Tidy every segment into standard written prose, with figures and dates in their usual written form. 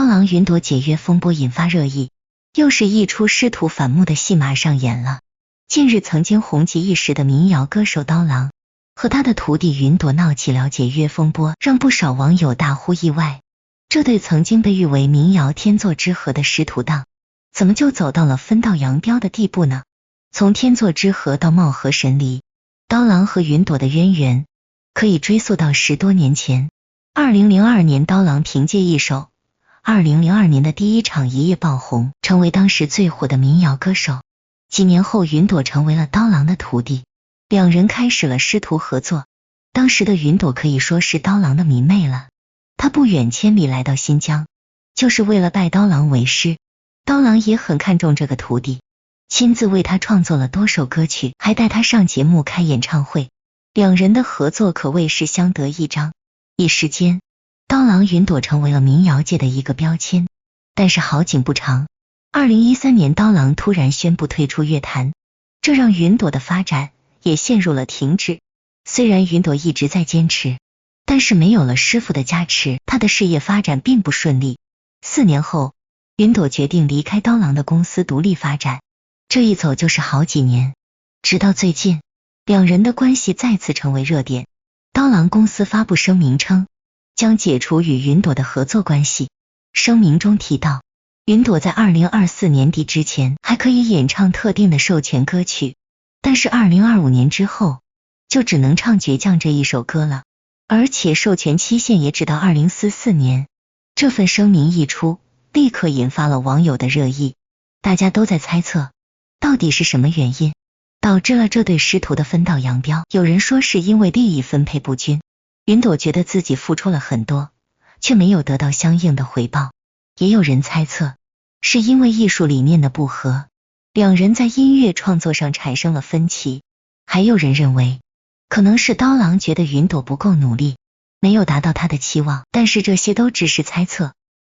刀郎云朵解约风波引发热议，又是一出师徒反目的戏码上演了。近日曾经红极一时的民谣歌手刀郎和他的徒弟云朵闹起了解约风波，让不少网友大呼意外。这对曾经被誉为民谣天作之合的师徒档，怎么就走到了分道扬镳的地步呢？从天作之合到貌合神离，刀郎和云朵的渊源可以追溯到10多年前。2002年，刀郎凭借一首2002年的第一场一夜爆红，成为当时最火的民谣歌手。几年后，云朵成为了刀郎的徒弟，两人开始了师徒合作。当时的云朵可以说是刀郎的迷妹了，他不远千里来到新疆，就是为了拜刀郎为师。刀郎也很看重这个徒弟，亲自为他创作了多首歌曲，还带他上节目开演唱会。两人的合作可谓是相得益彰，一时间刀郎云朵成为了民谣界的一个标签。但是好景不长，2013年刀郎突然宣布退出乐坛，这让云朵的发展也陷入了停滞。虽然云朵一直在坚持，但是没有了师傅的加持，他的事业发展并不顺利。4年后，云朵决定离开刀郎的公司独立发展，这一走就是好几年，直到最近，两人的关系再次成为热点。刀郎公司发布声明称，将解除与云朵的合作关系。声明中提到，云朵在2024年底之前还可以演唱特定的授权歌曲，但是2025年之后就只能唱倔强这一首歌了，而且授权期限也只到2044年。这份声明一出，立刻引发了网友的热议，大家都在猜测，到底是什么原因导致了这对师徒的分道扬镳。有人说是因为利益分配不均，云朵觉得自己付出了很多，却没有得到相应的回报。也有人猜测是因为艺术理念的不合，两人在音乐创作上产生了分歧。还有人认为可能是刀郎觉得云朵不够努力，没有达到他的期望，但是这些都只是猜测，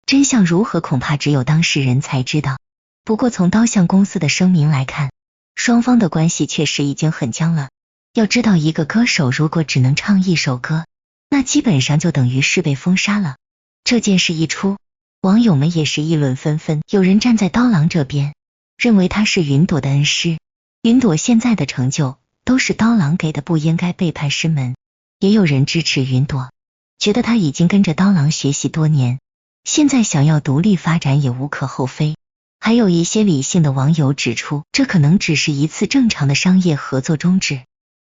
真相如何恐怕只有当事人才知道。不过从刀像公司的声明来看，双方的关系确实已经很僵了。要知道，一个歌手如果只能唱一首歌，那基本上就等于是被封杀了。这件事一出，网友们也是议论纷纷，有人站在刀郎这边，认为他是云朵的恩师，云朵现在的成就都是刀郎给的，不应该背叛师门。也有人支持云朵，觉得他已经跟着刀郎学习多年，现在想要独立发展也无可厚非。还有一些理性的网友指出，这可能只是一次正常的商业合作终止，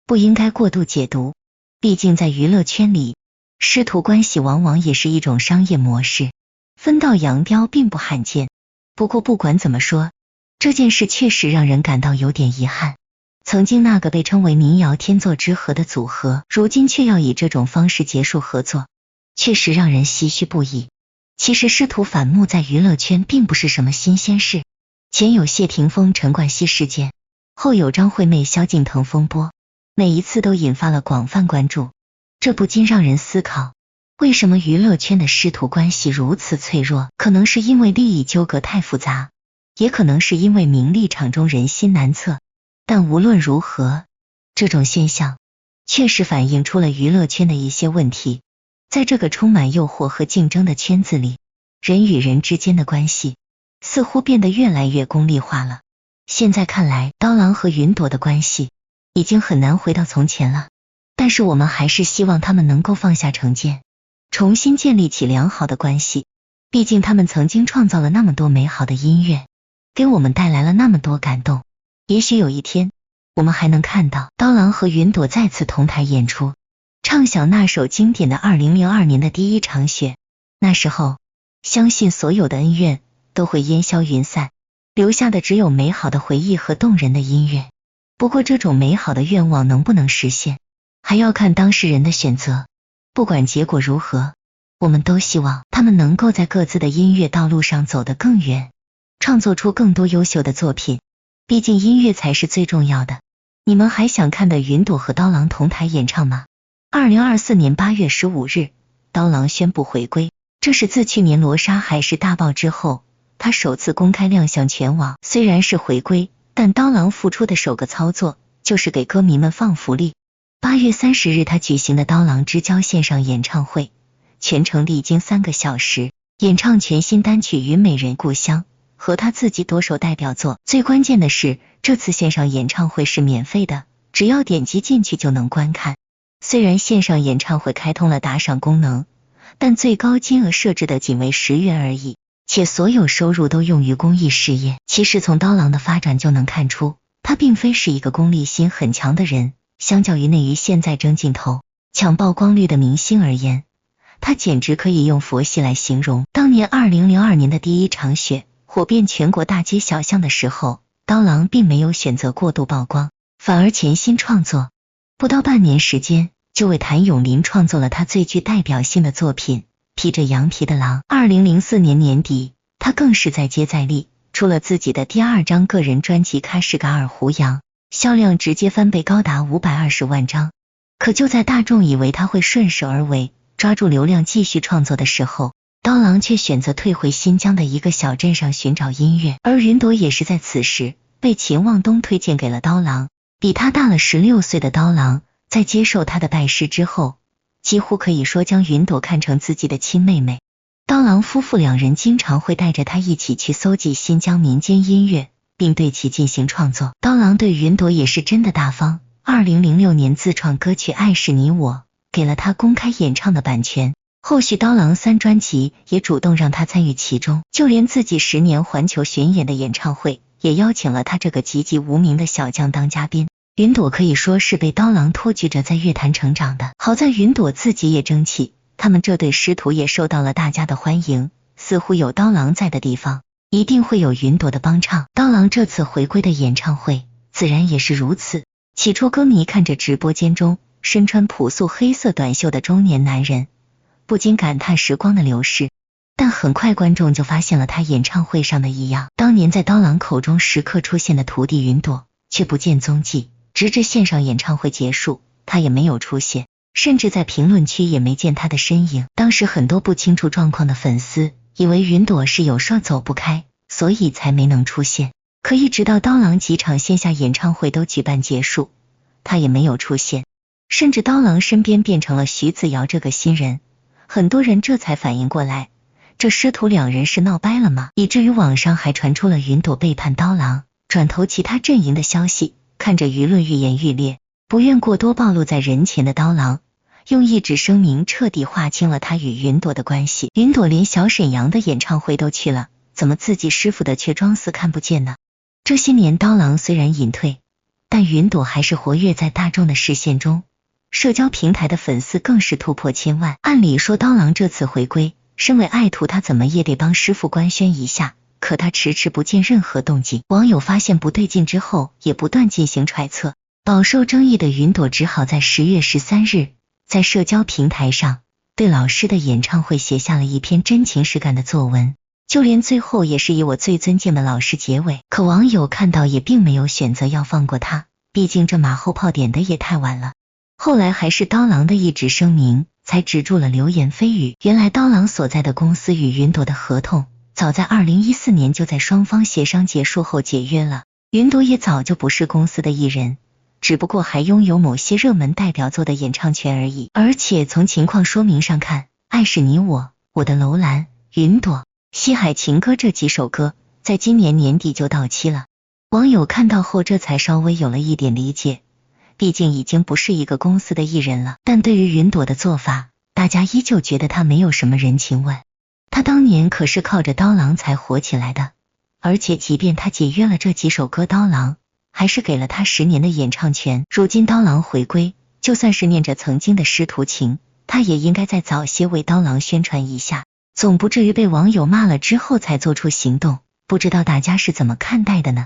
不应该过度解读。毕竟在娱乐圈里，师徒关系往往也是一种商业模式，分道扬镳并不罕见。不过不管怎么说，这件事确实让人感到有点遗憾。曾经那个被称为民谣天作之合的组合，如今却要以这种方式结束合作，确实让人唏嘘不已。其实师徒反目在娱乐圈并不是什么新鲜事，前有谢霆锋陈冠希事件，后有张惠妹萧敬腾风波，每一次都引发了广泛关注。这不禁让人思考，为什么娱乐圈的师徒关系如此脆弱？可能是因为利益纠葛太复杂，也可能是因为名利场中人心难测。但无论如何，这种现象确实反映出了娱乐圈的一些问题。在这个充满诱惑和竞争的圈子里，人与人之间的关系似乎变得越来越功利化了。现在看来，刀郎和云朵的关系已经很难回到从前了，但是我们还是希望他们能够放下成见，重新建立起良好的关系。毕竟他们曾经创造了那么多美好的音乐，给我们带来了那么多感动。也许有一天，我们还能看到刀郎和云朵再次同台演出，唱响那首经典的2002年的第一场雪。那时候，相信所有的恩怨都会烟消云散，留下的只有美好的回忆和动人的音乐。不过这种美好的愿望能不能实现，还要看当事人的选择。不管结果如何，我们都希望他们能够在各自的音乐道路上走得更远，创作出更多优秀的作品。毕竟音乐才是最重要的。你们还想看的云朵和刀郎同台演唱吗？2024年8月15日，刀郎宣布回归，这是自去年罗莎海市大爆之后，他首次公开亮相全网。虽然是回归，但刀郎付出的首个操作就是给歌迷们放福利。8月30日他举行的刀郎之交线上演唱会，全程历经3个小时，演唱全新单曲《虞美人故乡》和他自己多首代表作。最关键的是，这次线上演唱会是免费的，只要点击进去就能观看。虽然线上演唱会开通了打赏功能，但最高金额设置的仅为10元而已，且所有收入都用于公益事业。其实从刀郎的发展就能看出，他并非是一个功利心很强的人，相较于内娱现在争镜头、抢曝光率的明星而言，他简直可以用佛系来形容。当年2002年的第一场雪火遍全国大街小巷的时候，刀郎并没有选择过度曝光，反而潜心创作，不到半年时间就为谭咏麟创作了他最具代表性的作品《披着羊皮的狼》。2004年年底，他更是再接再厉，出了自己的第2张个人专辑《喀什噶尔胡杨》，销量直接翻倍，高达520万张。可就在大众以为他会顺势而为，抓住流量继续创作的时候，刀郎却选择退回新疆的一个小镇上寻找音乐。而云朵也是在此时被秦望东推荐给了刀郎。比他大了16岁的刀郎在接受他的拜师之后，几乎可以说将云朵看成自己的亲妹妹。刀郎夫妇2人经常会带着他一起去搜集新疆民间音乐，并对其进行创作。刀郎对云朵也是真的大方，2006年自创歌曲《爱是你我》，给了他公开演唱的版权。后续刀郎3专辑也主动让他参与其中，就连自己10年环球巡演的演唱会也邀请了他这个籍籍无名的小将当嘉宾。云朵可以说是被刀郎托举着在乐坛成长的，好在云朵自己也争气，他们这对师徒也受到了大家的欢迎，似乎有刀郎在的地方，一定会有云朵的帮唱。刀郎这次回归的演唱会自然也是如此。起初歌迷看着直播间中身穿朴素黑色短袖的中年男人，不禁感叹时光的流逝，但很快观众就发现了他演唱会上的异样。当年在刀郎口中时刻出现的徒弟云朵却不见踪迹，直至线上演唱会结束，他也没有出现，甚至在评论区也没见他的身影。当时很多不清楚状况的粉丝以为云朵是有事走不开，所以才没能出现。可一直到刀郎几场线下演唱会都举办结束，他也没有出现，甚至刀郎身边变成了徐子瑶这个新人。很多人这才反应过来，这师徒2人是闹掰了吗？以至于网上还传出了云朵背叛刀郎，转投其他阵营的消息。看着舆论愈演愈烈，不愿过多暴露在人前的刀郎用一纸声明彻底划清了他与云朵的关系。云朵连小沈阳的演唱会都去了，怎么自己师傅的却装似看不见呢？这些年刀郎虽然隐退，但云朵还是活跃在大众的视线中，社交平台的粉丝更是突破1000万。按理说刀郎这次回归，身为爱徒他怎么也得帮师傅官宣一下，可他迟迟不见任何动静。网友发现不对劲之后也不断进行揣测，饱受争议的云朵只好在10月13日在社交平台上对老师的演唱会写下了一篇真情实感的作文，就连最后也是以我最尊敬的老师结尾。可网友看到也并没有选择要放过他，毕竟这马后炮点的也太晚了。后来还是刀郎的一纸声明才止住了流言蜚语。原来刀郎所在的公司与云朵的合同早在2014年就在双方协商结束后解约了，云朵也早就不是公司的艺人，只不过还拥有某些热门代表作的演唱权而已。而且从情况说明上看，《爱是你我》、《我的楼兰》、《云朵》、《西海情歌》这几首歌在今年年底就到期了。网友看到后这才稍微有了一点理解，毕竟已经不是一个公司的艺人了。但对于云朵的做法，大家依旧觉得他没有什么人情味。他当年可是靠着刀郎才火起来的，而且即便他解约了这几首歌，刀郎还是给了他10年的演唱权。如今刀郎回归，就算是念着曾经的师徒情，他也应该再早些为刀郎宣传一下，总不至于被网友骂了之后才做出行动。不知道大家是怎么看待的呢？